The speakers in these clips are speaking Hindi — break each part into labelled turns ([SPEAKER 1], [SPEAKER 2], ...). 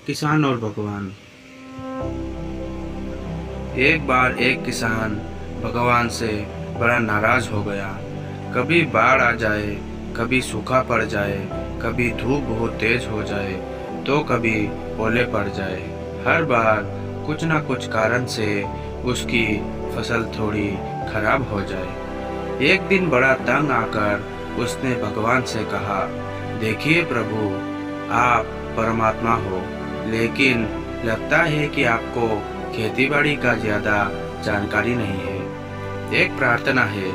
[SPEAKER 1] किसान और भगवान। एक बार एक किसान भगवान से बड़ा नाराज हो गया। कभी बाढ़ आ जाए, कभी सूखा पड़ जाए, कभी धूप बहुत तेज हो जाए, तो कभी ओले पड़ जाए। हर बार कुछ ना कुछ कारण से उसकी फसल थोड़ी खराब हो जाए। एक दिन बड़ा तंग आकर उसने भगवान से कहा, देखिए प्रभु, आप परमात्मा हो, लेकिन लगता है कि आपको खेतीबाड़ी का ज़्यादा जानकारी नहीं है। एक प्रार्थना है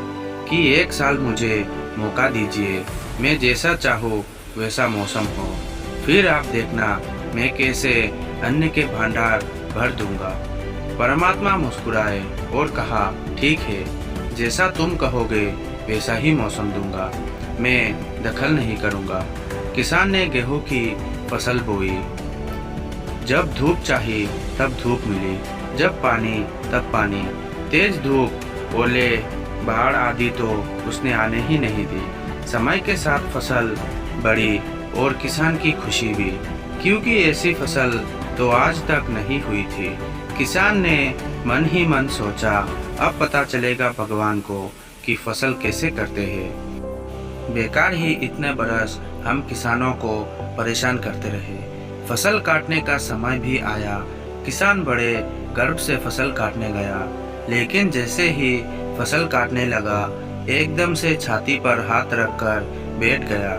[SPEAKER 1] कि एक साल मुझे मौका दीजिए, मैं जैसा चाहूँ वैसा मौसम हो, फिर आप देखना मैं कैसे अन्न के भंडार भर दूंगा। परमात्मा मुस्कुराए और कहा, ठीक है, जैसा तुम कहोगे वैसा ही मौसम दूंगा, मैं दखल नहीं करूंगा। किसान ने गेहूं की फसल बोई। जब धूप चाहिए तब धूप मिली, जब पानी तब पानी। तेज धूप, ओले, बाढ़ आदि तो उसने आने ही नहीं दी। समय के साथ फसल बढ़ी और किसान की खुशी भी, क्योंकि ऐसी फसल तो आज तक नहीं हुई थी। किसान ने मन ही मन सोचा, अब पता चलेगा भगवान को कि फसल कैसे करते हैं। बेकार ही इतने बरस हम किसानों को परेशान करते रहे। फसल काटने का समय भी आया। किसान बड़े गर्व से फसल काटने गया, लेकिन जैसे ही फसल काटने लगा, एकदम से छाती पर हाथ रखकर बैठ गया।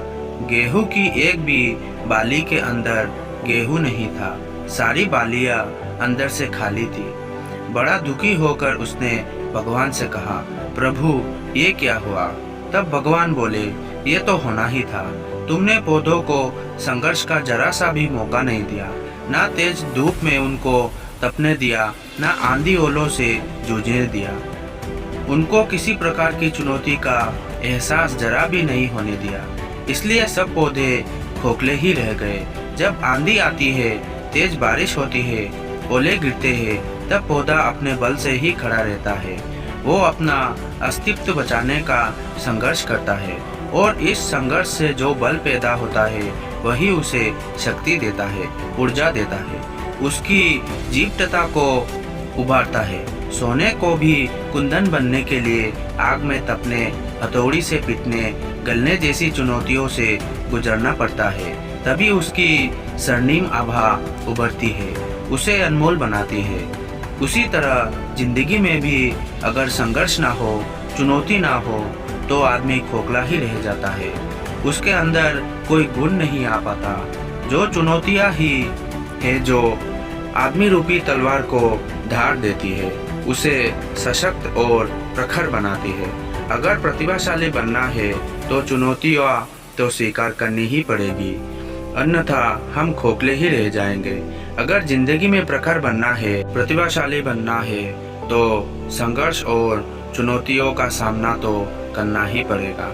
[SPEAKER 1] गेहूं की एक भी बाली के अंदर गेहूं नहीं था, सारी बालियां अंदर से खाली थी। बड़ा दुखी होकर उसने भगवान से कहा, प्रभु, ये क्या हुआ? तब भगवान बोले, ये तो होना ही था। तुमने पौधों को संघर्ष का जरा सा भी मौका नहीं दिया, ना तेज धूप में उनको तपने दिया, ना आंधी ओलों से जूझने दिया। उनको किसी प्रकार की चुनौती का एहसास जरा भी नहीं होने दिया, इसलिए सब पौधे खोखले ही रह गए। जब आंधी आती है, तेज बारिश होती है, ओले गिरते हैं, तब पौधा अपने बल से ही खड़ा रहता है। वो अपना अस्तित्व बचाने का संघर्ष करता है, और इस संघर्ष से जो बल पैदा होता है वही उसे शक्ति देता है, ऊर्जा देता है, उसकी जीवटता को उभारता है। सोने को भी कुंदन बनने के लिए आग में तपने, हथौड़ी से पीटने, गलने जैसी चुनौतियों से गुजरना पड़ता है, तभी उसकी स्वर्णिम आभा उभरती है, उसे अनमोल बनाती है। उसी तरह जिंदगी में भी अगर संघर्ष ना हो, चुनौती ना हो, तो आदमी खोखला ही रह जाता है, उसके अंदर कोई गुण नहीं आ पाता। जो चुनौतियाँ ही है जो आदमी रूपी तलवार को धार देती है, उसे सशक्त और प्रखर बनाती है। अगर प्रतिभाशाली बनना है तो चुनौतियाँ तो स्वीकार करनी ही पड़ेगी, अन्यथा हम खोखले ही रह जाएंगे। अगर जिंदगी में प्रखर बनना है, प्रतिभाशाली बनना है, तो संघर्ष और चुनौतियों का सामना तो करना ही पड़ेगा।